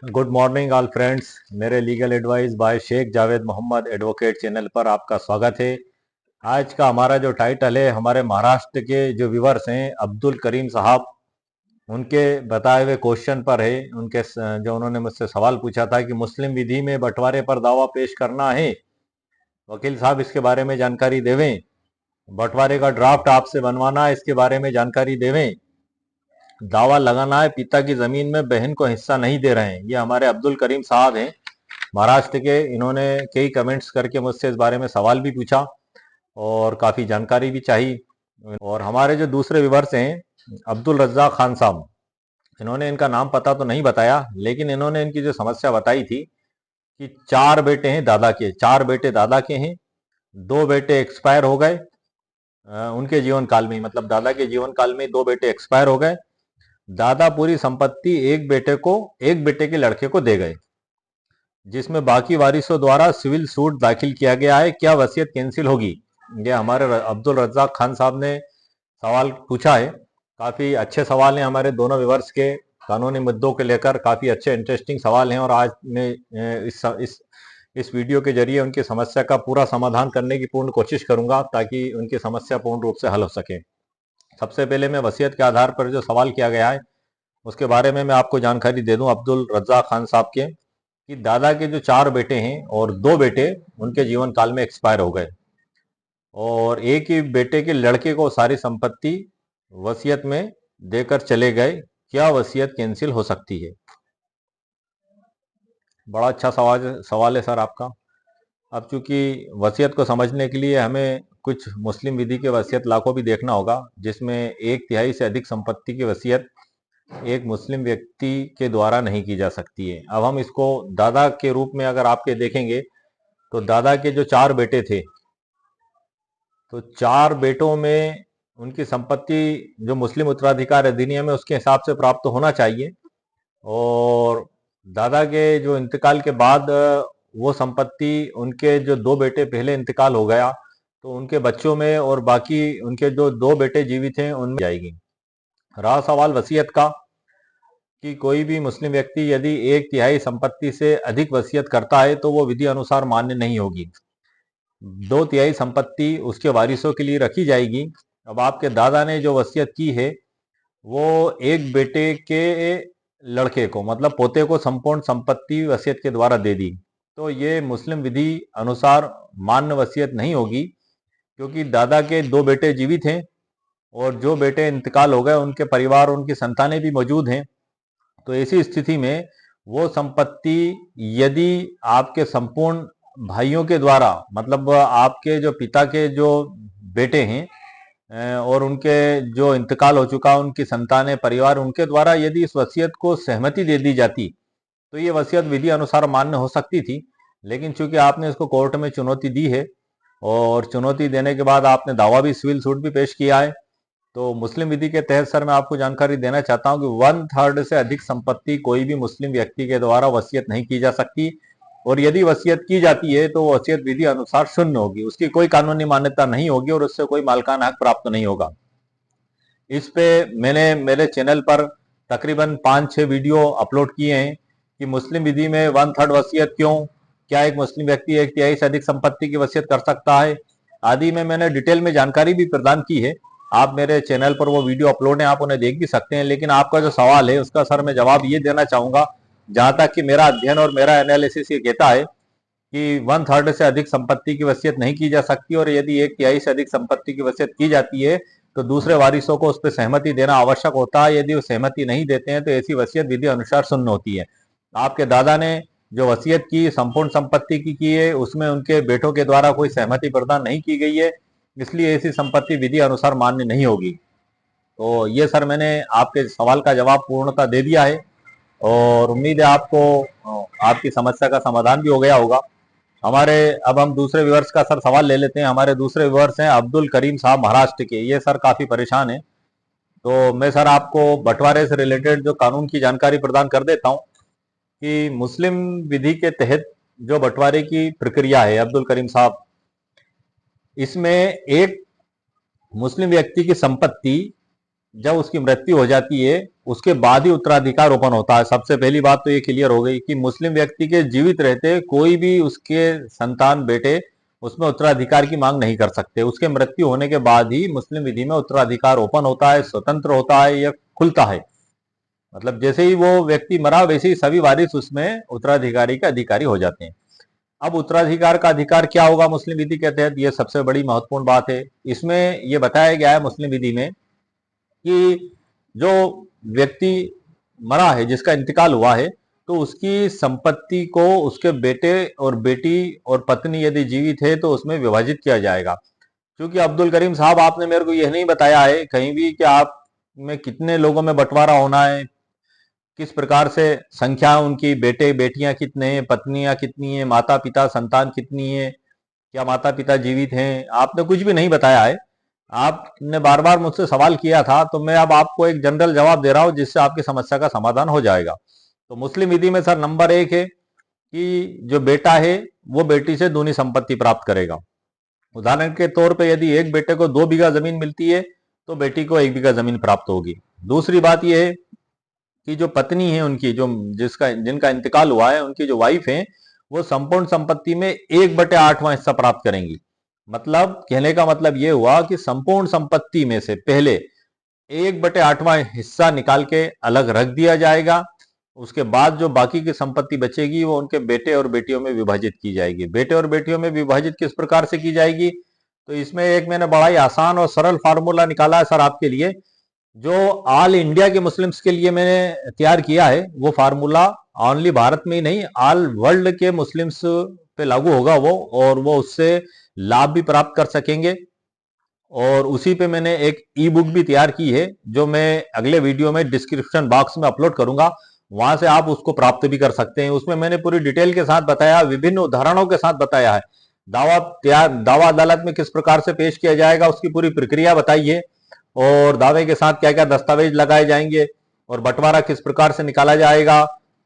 Good morning all friends. मेरे legal advice by Sheikh Javed Mohammad advocate channel पर आपका स्वागत है। आज का हमारा जो टाइटल है, हमारे महाराष्ट्र के जो व्यूवर्स हैं अब्दुल करीम साहब, उनके बताए हुए क्वेश्चन पर है। जो उन्होंने मुझसे सवाल पूछा था कि मुस्लिम विधि में बंटवारे पर दावा पेश करना है, वकील साहब इसके बारे में जानकारी देवें। बंटवारे का ड्राफ्ट आपसे बनवाना है, इसके बारे में जानकारी देवें। दावा लगाना है पिता की जमीन में बहन को हिस्सा नहीं दे रहे हैं। ये हमारे अब्दुल करीम साहब हैं महाराष्ट्र के। इन्होंने कई कमेंट्स करके मुझसे इस बारे में सवाल भी पूछा और काफ़ी जानकारी भी चाहिए। और हमारे जो दूसरे व्यूवर्स हैं अब्दुल रज्जाक खान साहब, इन्होंने इनका नाम पता तो नहीं बताया, लेकिन इन्होंने इनकी जो समस्या बताई थी कि 4 बेटे हैं दादा के, 4 बेटे दादा के हैं, 2 बेटे एक्सपायर हो गए उनके जीवन काल में, मतलब दादा के जीवन काल में 2 बेटे एक्सपायर हो गए। दादा पूरी संपत्ति एक बेटे के लड़के को दे गए, जिसमें बाकी वारिसों द्वारा सिविल सूट दाखिल किया गया है। क्या वसीयत कैंसिल होगी? ये हमारे अब्दुल रज्जाक खान साहब ने सवाल पूछा है। काफ़ी अच्छे सवाल हैं हमारे दोनों व्यूवर्स के, कानूनी मुद्दों के लेकर काफ़ी अच्छे इंटरेस्टिंग सवाल हैं। और आज मैं इस वीडियो के जरिए उनकी समस्या का पूरा समाधान करने की पूर्ण कोशिश करूंगा, ताकि उनकी समस्या पूर्ण रूप से हल हो सके। सबसे पहले मैं वसीयत के आधार पर जो सवाल किया गया है उसके बारे में मैं आपको जानकारी दे दूं अब्दुल रज्जाक खान साहब के, कि दादा के जो 4 बेटे हैं और 2 बेटे उनके जीवन काल में एक्सपायर हो गए, और एक ही बेटे के लड़के को सारी संपत्ति वसीयत में देकर चले गए। क्या वसीयत कैंसिल हो सकती है? बड़ा अच्छा सवाल है सर आपका। अब चूंकि वसीयत को समझने के लिए हमें कुछ मुस्लिम विधि के वसीयत ला को भी देखना होगा, जिसमें 1/3 से अधिक संपत्ति की वसीयत एक मुस्लिम व्यक्ति के द्वारा नहीं की जा सकती है। अब हम इसको दादा के रूप में अगर आपके देखेंगे, तो दादा के जो 4 बेटे थे, तो 4 बेटों में उनकी संपत्ति जो मुस्लिम उत्तराधिकार अधिनियम है उसके हिसाब से प्राप्त तो होना चाहिए। और दादा के जो इंतकाल के बाद वो संपत्ति उनके जो 2 बेटे पहले इंतकाल हो गया, तो उनके बच्चों में और बाकी उनके जो 2 बेटे जीवित हैं उनमें जाएगी। रहा सवाल वसीयत का, कि कोई भी मुस्लिम व्यक्ति यदि 1/3 संपत्ति से अधिक वसीयत करता है तो वो विधि अनुसार मान्य नहीं होगी। 2/3 संपत्ति उसके वारिसों के लिए रखी जाएगी। अब आपके दादा ने जो वसीयत की है वो एक बेटे के लड़के को, मतलब पोते को, संपूर्ण संपत्ति वसीयत के द्वारा दे दी, तो ये मुस्लिम विधि अनुसार मान्य वसीयत नहीं होगी, क्योंकि दादा के 2 बेटे जीवित हैं और जो बेटे इंतकाल हो गए उनके परिवार, उनकी संतानें भी मौजूद हैं। तो ऐसी स्थिति में वो संपत्ति यदि आपके संपूर्ण भाइयों के द्वारा, मतलब आपके जो पिता के जो बेटे हैं और उनके जो इंतकाल हो चुका उनकी संतानें, परिवार, उनके द्वारा यदि इस वसीयत को सहमति दे दी जाती, तो ये वसीयत विधि अनुसार मान्य हो सकती थी। लेकिन चूंकि आपने इसको कोर्ट में चुनौती दी है और चुनौती देने के बाद आपने दावा भी, सिविल सूट भी पेश किया है, तो मुस्लिम विधि के तहत सर मैं आपको जानकारी देना चाहता हूं कि 1/3 से अधिक संपत्ति कोई भी मुस्लिम व्यक्ति के द्वारा वसीयत नहीं की जा सकती। और यदि वसीयत की जाती है तो वसीयत विधि अनुसार शून्य होगी, उसकी कोई कानूनी मान्यता नहीं होगी और उससे कोई मालकाना हक प्राप्त नहीं होगा। इस पे मैंने मेरे चैनल पर तकरीबन 5-6 वीडियो अपलोड किए हैं कि मुस्लिम विधि में 1/3 वसीयत क्यों, क्या एक मुस्लिम व्यक्ति 1/3 से अधिक संपत्ति की वसीयत कर सकता है आदि में मैंने डिटेल में जानकारी भी प्रदान की है। आप मेरे चैनल पर वो वीडियो अपलोड है, आप उन्हें देख भी सकते हैं। लेकिन आपका जो सवाल है उसका सर मैं जवाब ये देना चाहूंगा, जहां तक कि मेरा अध्ययन और मेरा एनालिसिस ये कहता है कि 1/3 से अधिक संपत्ति की वसीयत नहीं की जा सकती, और यदि 1/3 से अधिक संपत्ति की वसीयत की जाती है तो दूसरे वारिसों को उस पर सहमति देना आवश्यक होता है। यदि वो सहमति नहीं देते हैं तो ऐसी वसीयत विधि अनुसार शून्य होती है। आपके दादा ने जो वसीयत की संपूर्ण संपत्ति की है, उसमें उनके बेटों के द्वारा कोई सहमति प्रदान नहीं की गई है, इसलिए ऐसी संपत्ति विधि अनुसार मान्य नहीं होगी। तो ये सर मैंने आपके सवाल का जवाब पूर्णतः दे दिया है, और उम्मीद है आपको आपकी समस्या का समाधान भी हो गया होगा। हमारे अब हम दूसरे व्यूअर्स का सर सवाल ले लेते हैं। हमारे दूसरे व्यूअर्स हैं अब्दुल करीम साहब महाराष्ट्र के। ये सर काफी परेशान है, तो मैं सर आपको बंटवारे से रिलेटेड जो कानून की जानकारी प्रदान कर देता हूं कि मुस्लिम विधि के तहत जो बंटवारे की प्रक्रिया है अब्दुल करीम साहब, इसमें एक मुस्लिम व्यक्ति की संपत्ति जब उसकी मृत्यु हो जाती है उसके बाद ही उत्तराधिकार ओपन होता है। सबसे पहली बात तो ये क्लियर हो गई कि मुस्लिम व्यक्ति के जीवित रहते कोई भी उसके संतान बेटे उसमें उत्तराधिकार की मांग नहीं कर सकते। उसके मृत्यु होने के बाद ही मुस्लिम विधि में उत्तराधिकार ओपन होता है, स्वतंत्र होता है या खुलता है। मतलब जैसे ही वो व्यक्ति मरा वैसे ही सभी वारिस उसमें उत्तराधिकारी के अधिकारी हो जाते हैं। अब उत्तराधिकार का अधिकार क्या होगा मुस्लिम विधि के तहत, ये सबसे बड़ी महत्वपूर्ण बात है। इसमें ये बताया गया है मुस्लिम विधि में कि जो व्यक्ति मरा है, जिसका इंतकाल हुआ है, तो उसकी संपत्ति को उसके बेटे और बेटी और पत्नी यदि जीवित है तो उसमें विभाजित किया जाएगा। क्योंकि अब्दुल करीम साहब आपने मेरे को यह नहीं बताया है कहीं भी कि आप में कितने लोगों में बंटवारा होना है, किस प्रकार से संख्या उनकी, बेटे बेटियां कितने हैं, पत्नियां कितनी हैं, माता पिता संतान कितनी है, क्या माता पिता जीवित हैं, आपने कुछ भी नहीं बताया है। आपने बार बार मुझसे सवाल किया था तो मैं अब आपको एक जनरल जवाब दे रहा हूं जिससे आपकी समस्या का समाधान हो जाएगा। तो मुस्लिम विधि में सर नंबर 1 है कि जो बेटा है वो बेटी से दूनी संपत्ति प्राप्त करेगा। उदाहरण के तौर पे यदि एक बेटे को 2 बीघा जमीन मिलती है तो बेटी को 1 बीघा जमीन प्राप्त होगी। दूसरी बात यह है कि जो पत्नी है उनकी, जो जिनका इंतकाल हुआ है, उनकी जो वाइफ है, वो संपूर्ण संपत्ति में 1/8वां हिस्सा प्राप्त करेंगी। मतलब कहने का मतलब ये हुआ कि संपूर्ण संपत्ति में से पहले 1/8वां हिस्सा निकाल के अलग रख दिया जाएगा। उसके बाद जो बाकी की संपत्ति बचेगी वो उनके बेटे और बेटियों में विभाजित की जाएगी। बेटे और बेटियों में विभाजित किस प्रकार से की जाएगी, तो इसमें एक मैंने बड़ा ही आसान और सरल फार्मूला निकाला है सर आपके लिए, जो ऑल इंडिया के मुस्लिम्स के लिए मैंने तैयार किया है। वो फार्मूला ओनली भारत में ही नहीं, ऑल वर्ल्ड के मुस्लिम्स पे लागू होगा वो, और वो उससे लाभ भी प्राप्त कर सकेंगे। और उसी पे मैंने एक ई बुक भी तैयार की है जो मैं अगले वीडियो में डिस्क्रिप्शन बॉक्स में अपलोड करूंगा, वहां से आप उसको प्राप्त भी कर सकते हैं। उसमें मैंने पूरी डिटेल के साथ बताया, विभिन्न उदाहरणों के साथ बताया है, दावा अदालत में किस प्रकार से पेश किया जाएगा उसकी पूरी प्रक्रिया बताई है, और दावे के साथ क्या क्या दस्तावेज लगाए जाएंगे, और बंटवारा किस प्रकार से निकाला जाएगा,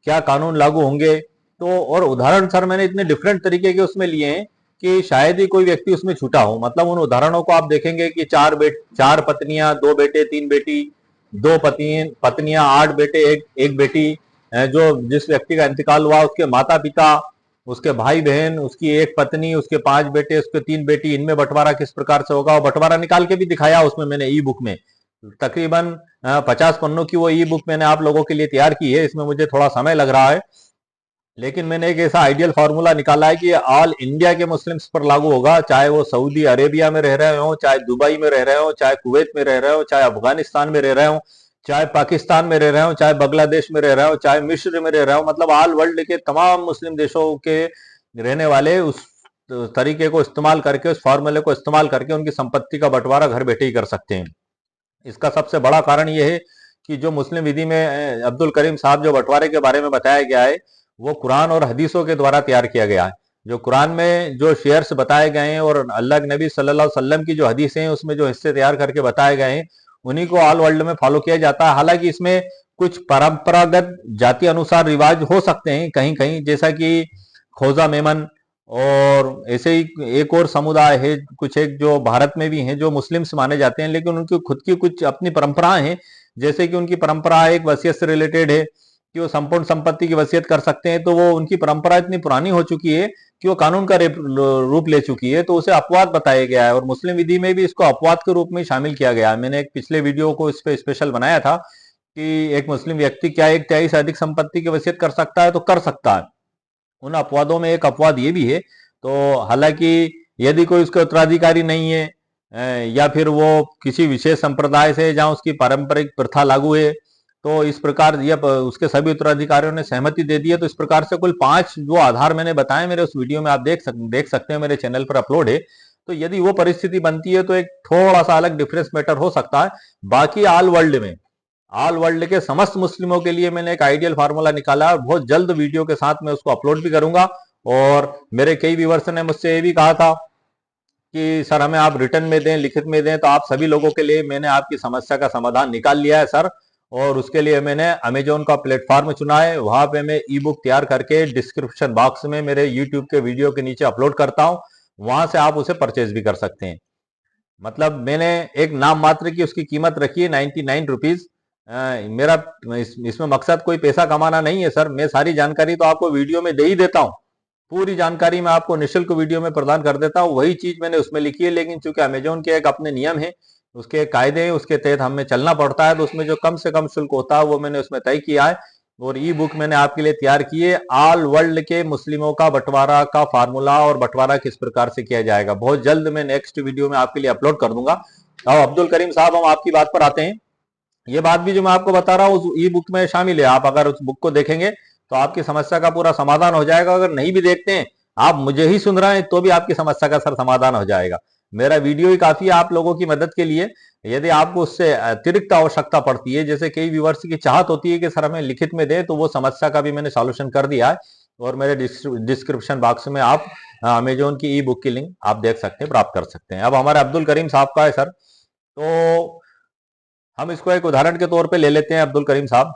क्या कानून लागू होंगे। तो और उदाहरण सर मैंने इतने डिफरेंट तरीके के उसमें लिए हैं कि शायद ही कोई व्यक्ति उसमें छूटा हो। मतलब उन उदाहरणों को आप देखेंगे कि 4 पत्नियां, 2 बेटे, 3 बेटी, 2 पत्नियां, 8 बेटे, एक बेटी, जो जिस व्यक्ति का इंतकाल हुआ उसके माता पिता, उसके भाई बहन, उसकी एक पत्नी, उसके 5 बेटे, उसके 3 बेटी, इनमें बंटवारा किस प्रकार से होगा, और बंटवारा निकाल के भी दिखाया उसमें मैंने ई बुक में। तकरीबन 50 पन्नों की वो ई बुक मैंने आप लोगों के लिए तैयार की है। इसमें मुझे थोड़ा समय लग रहा है, लेकिन मैंने एक ऐसा आइडियल फार्मूला निकाला है कि ऑल इंडिया के मुस्लिम्स पर लागू होगा, चाहे वो सऊदी अरेबिया में रह रहे हो, चाहे दुबई में रह रहे हो, चाहे कुवैत में रह रहे हो, चाहे अफगानिस्तान में रह रहे हो, चाहे पाकिस्तान में रह रहे हो, चाहे बांग्लादेश में रह रहे हो, चाहे मिस्र में रह रहे हो। मतलब ऑल वर्ल्ड के तमाम मुस्लिम देशों के रहने वाले उस तरीके को इस्तेमाल करके, उस फार्मूले को इस्तेमाल करके उनकी संपत्ति का बंटवारा घर बैठे ही कर सकते हैं। इसका सबसे बड़ा कारण यह है कि जो मुस्लिम विधि में अब्दुल करीम साहब जो बंटवारे के बारे में बताया गया है वो कुरान और हदीसों के द्वारा तैयार किया गया है। जो कुरान में जो शेयर्स बताए गए हैं और अल्लाह के नबी सल्लल्लाहु अलैहि वसल्लम की जो हदीसें हैं उसमें जो हिस्से तैयार करके बताए गए हैं उन्हीं को ऑल वर्ल्ड में फॉलो किया जाता है। हालांकि इसमें कुछ परंपरागत जाति अनुसार रिवाज हो सकते हैं कहीं कहीं, जैसा कि खोजा मेमन, और ऐसे ही एक और समुदाय है कुछ एक जो भारत में भी हैं जो मुस्लिम्स माने जाते हैं, लेकिन उनकी खुद की कुछ अपनी परंपराएं हैं। जैसे कि उनकी परंपरा एक वसीयत से रिलेटेड है कि वो संपूर्ण संपत्ति की वसीयत कर सकते हैं, तो वो उनकी परंपरा इतनी पुरानी हो चुकी है कि वो कानून का रूप ले चुकी है, तो उसे अपवाद बताया गया है। और मुस्लिम विधि में भी इसको अपवाद के रूप में शामिल किया गया है। मैंने एक पिछले वीडियो को इस पे स्पेशल बनाया था कि एक मुस्लिम व्यक्ति क्या 1/3 से अधिक संपत्ति की वसीयत कर सकता है, तो कर सकता है। उन अपवादों में एक अपवाद ये भी है। तो हालांकि यदि कोई उसका उत्तराधिकारी नहीं है, या फिर वो किसी विशेष संप्रदाय से जहां उसकी पारंपरिक प्रथा लागू है, तो इस प्रकार या उसके सभी उत्तराधिकारियों ने सहमति दे दी है, तो इस प्रकार से कुल 5 जो आधार मैंने बताए मेरे उस वीडियो में आप देख सकते हैं, मेरे चैनल पर अपलोड है। तो यदि वो परिस्थिति बनती है तो एक थोड़ा सा अलग डिफरेंस मैटर हो सकता है। बाकी ऑल वर्ल्ड के समस्त मुस्लिमों के लिए मैंने एक आइडियल फार्मूला निकाला है, बहुत जल्द वीडियो के साथ मैं उसको अपलोड भी करूंगा। और मेरे कई व्यूअर्स ने मुझसे ये भी कहा था कि सर हमें आप रिटर्न में दें, लिखित में दें, तो आप सभी लोगों के लिए मैंने आपकी समस्या का समाधान निकाल लिया है सर। और उसके लिए मैंने अमेजोन का प्लेटफॉर्म चुना है, वहां पे मैं ई बुक तैयार करके डिस्क्रिप्शन बॉक्स में मेरे यूट्यूब के वीडियो के नीचे अपलोड करता हूं, वहां से आप उसे परचेज भी कर सकते हैं। मतलब मैंने एक नाम मात्र की उसकी कीमत रखी है 99 रुपीज। मेरा इसमें मकसद कोई पैसा कमाना नहीं है सर। मैं सारी जानकारी तो आपको वीडियो में दे ही देता हूँ। पूरी जानकारी मैं आपको निःशुल्क वीडियो में प्रदान कर देता हूँ। वही चीज मैंने उसमें लिखी है, लेकिन चूंकि अमेजोन के एक अपने नियम है, उसके कायदे हैं, उसके तहत हमें चलना पड़ता है, तो उसमें जो कम से कम शुल्क होता है वो मैंने उसमें तय किया है। और ई बुक मैंने आपके लिए तैयार की है, ऑल वर्ल्ड के मुस्लिमों का बंटवारा का फार्मूला और बंटवारा किस प्रकार से किया जाएगा। बहुत जल्द मैं नेक्स्ट वीडियो में आपके लिए अपलोड कर दूंगा। अब अब्दुल करीम साहब, हम आपकी बात पर आते हैं। ये बात भी जो मैं आपको बता रहा हूँ उस ई बुक में शामिल है। आप अगर उस बुक को देखेंगे तो आपकी समस्या का पूरा समाधान हो जाएगा। अगर नहीं भी देखते हैं, आप मुझे ही सुन रहे हैं, तो भी आपकी समस्या का सर समाधान हो जाएगा। मेरा वीडियो ही काफी है आप लोगों की मदद के लिए। यदि आपको उससे अतिरिक्त आवश्यकता पड़ती है, जैसे कई व्यूवर्स की चाहत होती है कि सर हमें लिखित में दे, तो वो समस्या का भी मैंने सॉल्यूशन कर दिया है। और मेरे डिस्क्रिप्शन बॉक्स में आप अमेजोन की ई बुक की लिंक आप देख सकते हैं, प्राप्त कर सकते हैं। अब हमारे अब्दुल करीम साहब का है सर, तो हम इसको एक उदाहरण के तौर पे ले लेते हैं अब्दुल करीम साहब,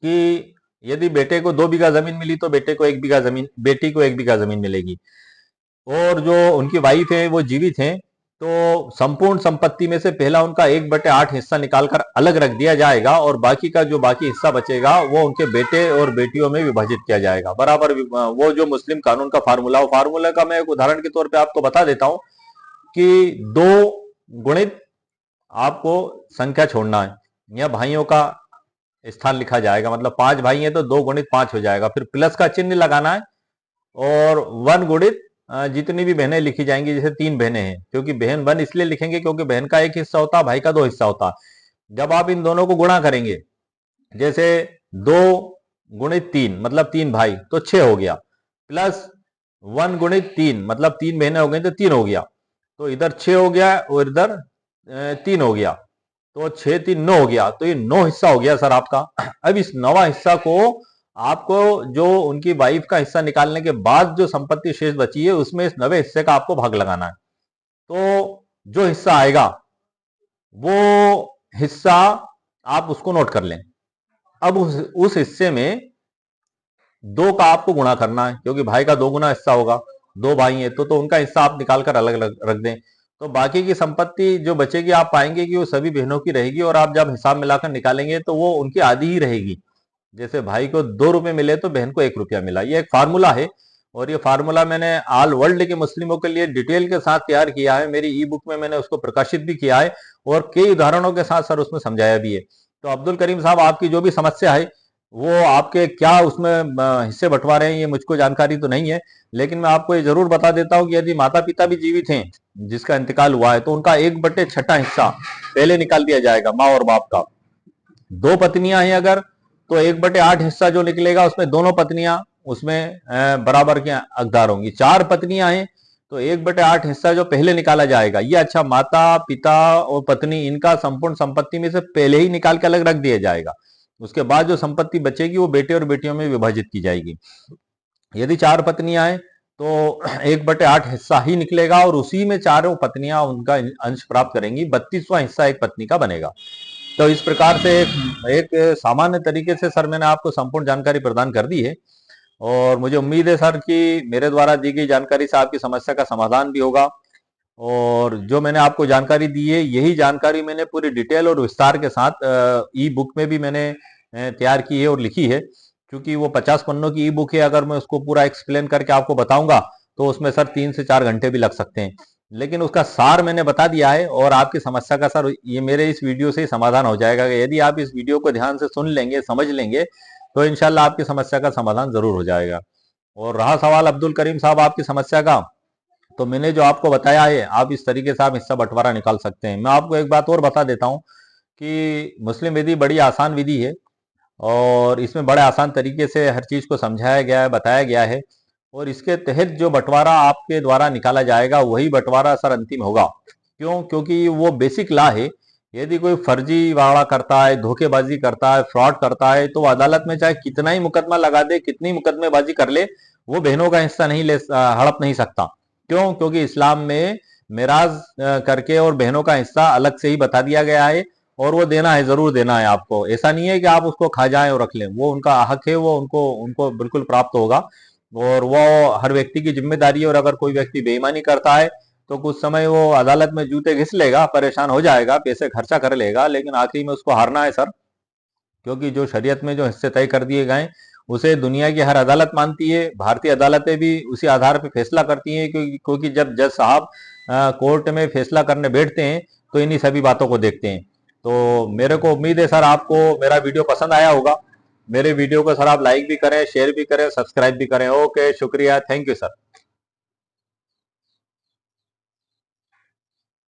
कि यदि बेटे को 2 बीघा जमीन मिली तो बेटे को 1 बीघा जमीन, बेटी को 1 बीघा जमीन मिलेगी। और जो उनकी वाइफ है वो जीवित हैं, तो संपूर्ण संपत्ति में से पहला उनका 1/8 हिस्सा निकालकर अलग रख दिया जाएगा, और बाकी का जो बाकी हिस्सा बचेगा वो उनके बेटे और बेटियों में विभाजित किया जाएगा बराबर। वो जो मुस्लिम कानून का फार्मूला, वो फार्मूला का मैं एक उदाहरण के तौर पे आपको बता देता हूं कि 2 गुणित आपको संख्या छोड़ना है, या भाइयों का स्थान लिखा जाएगा। मतलब 5 भाई हैं तो 2 गुणित 5 हो जाएगा, फिर प्लस का चिन्ह लगाना है। और 1 गुणित जितनी भी बहनें लिखी जाएंगी, जैसे 3 बहनें हैं, क्योंकि बहन 1 इसलिए लिखेंगे क्योंकि बहन का एक हिस्सा होता है, भाई का 2 हिस्सा होता है। जब आप इन दोनों को गुणा करेंगे, जैसे 2 गुणित 3 मतलब 3 भाई, तो 6 हो गया। प्लस 1 गुणित 3 मतलब 3 बहनें हो गई तो 3 हो गया। तो इधर 6 हो गया और इधर 3 हो गया, तो 6 3 9 हो गया। तो ये 9 हिस्सा हो गया सर आपका। अब इस 9वां हिस्सा को आपको, जो उनकी वाइफ का हिस्सा निकालने के बाद जो संपत्ति शेष बची है, उसमें इस 9वें हिस्से का आपको भाग लगाना है। तो जो हिस्सा आएगा वो हिस्सा आप उसको नोट कर लें। अब उस हिस्से में 2 का आपको गुणा करना है, क्योंकि भाई का 2 गुना हिस्सा होगा। 2 भाई हैं तो उनका हिस्सा आप निकाल कर अलग अलग रख दें। तो बाकी की संपत्ति जो बचेगी, आप पाएंगे कि वो सभी बहनों की रहेगी, और आप जब हिसाब मिलाकर निकालेंगे तो वो उनकी आधी ही रहेगी। जैसे भाई को 2 रुपए मिले तो बहन को 1 रुपया मिला। ये एक फार्मूला है, और ये फार्मूला मैंने ऑल वर्ल्ड के मुस्लिमों के लिए डिटेल के साथ तैयार किया है। मेरी ई बुक में मैंने उसको प्रकाशित भी किया है, और कई उदाहरणों के साथ सर उसमें समझाया भी है। तो अब्दुल करीम साहब, आपकी जो भी समस्या है, वो आपके क्या उसमें हिस्से बंटवारे हैं, ये मुझको जानकारी तो नहीं है। लेकिन मैं आपको ये जरूर बता देता हूँ कि यदि माता पिता भी जीवित हैं, जिसका इंतकाल हुआ है, तो उनका 1/6 हिस्सा पहले निकाल दिया जाएगा, माँ और बाप का। 2 पत्नियां हैं अगर, तो 1/8 हिस्सा जो निकलेगा उसमें दोनों पत्नियां उसमें बराबर की हकदार होंगी। 4 पत्नियां हैं तो 1/8 हिस्सा जो पहले निकाला जाएगा, ये अच्छा माता पिता और पत्नी, इनका संपूर्ण संपत्ति में से पहले ही निकाल के अलग रख दिया जाएगा। उसके बाद जो संपत्ति बचेगी वो बेटे और बेटियों में विभाजित की जाएगी। यदि 4 पत्नियां हैं तो 1/8 हिस्सा ही निकलेगा, और उसी में चारों पत्नियां उनका अंश प्राप्त करेंगी। 32वां हिस्सा एक पत्नी का बनेगा। तो इस प्रकार से एक सामान्य तरीके से सर मैंने आपको संपूर्ण जानकारी प्रदान कर दी है, और मुझे उम्मीद है सर कि मेरे द्वारा दी गई जानकारी से आपकी समस्या का समाधान भी होगा। और जो मैंने आपको जानकारी दी है, यही जानकारी मैंने पूरी डिटेल और विस्तार के साथ ई बुक में भी मैंने तैयार की है और लिखी है। क्योंकि वो 50 पन्नों की ई बुक है, अगर मैं उसको पूरा एक्सप्लेन करके आपको बताऊंगा तो उसमें सर 3 से 4 घंटे भी लग सकते हैं। लेकिन उसका सार मैंने बता दिया है, और आपकी समस्या का सर ये मेरे इस वीडियो से ही समाधान हो जाएगा। यदि आप इस वीडियो को ध्यान से सुन लेंगे, समझ लेंगे, तो इंशाल्लाह आपकी समस्या का समाधान जरूर हो जाएगा। और रहा सवाल अब्दुल करीम साहब आपकी समस्या का, तो मैंने जो आपको बताया है, आप इस तरीके से आप हिस्सा बंटवारा निकाल सकते हैं। मैं आपको एक बात और बता देता हूँ कि मुस्लिम विधि बड़ी आसान विधि है, और इसमें बड़े आसान तरीके से हर चीज को समझाया गया है, बताया गया है। और इसके तहत जो बंटवारा आपके द्वारा निकाला जाएगा, वही बंटवारा सर अंतिम होगा। क्यों? क्योंकि वो बेसिक लॉ है। यदि कोई फर्जी वाड़ा करता है, धोखेबाजी करता है, फ्रॉड करता है, तो वो अदालत में चाहे कितना ही मुकदमा लगा दे, कितनी मुकदमेबाजी कर ले, वो बहनों का हिस्सा नहीं ले, हड़प नहीं सकता। क्यों? क्योंकि इस्लाम में मेराज करके और बहनों का हिस्सा अलग से ही बता दिया गया है, और वो देना है, जरूर देना है आपको। ऐसा नहीं है कि आप उसको खा जाएं और रख लें, वो उनका हक है, वो उनको उनको बिल्कुल प्राप्त होगा। और वो हर व्यक्ति की जिम्मेदारी है। और अगर कोई व्यक्ति बेईमानी करता है तो कुछ समय वो अदालत में जूते घिस लेगा, परेशान हो जाएगा, पैसे खर्चा कर लेगा, लेकिन आखिरी में उसको हारना है सर। क्योंकि जो शरीयत में जो हिस्से तय कर दिए गए उसे दुनिया की हर अदालत मानती है, भारतीय अदालतें भी उसी आधार पर फैसला करती हैं, क्योंकि जब जज साहब कोर्ट में फैसला करने बैठते हैं तो इन्हीं सभी बातों को देखते हैं। तो मेरे को उम्मीद है सर आपको मेरा वीडियो पसंद आया होगा। मेरे वीडियो को सर आप लाइक भी करें, शेयर भी करें, सब्सक्राइब भी करें। ओके, शुक्रिया, थैंक यू सर।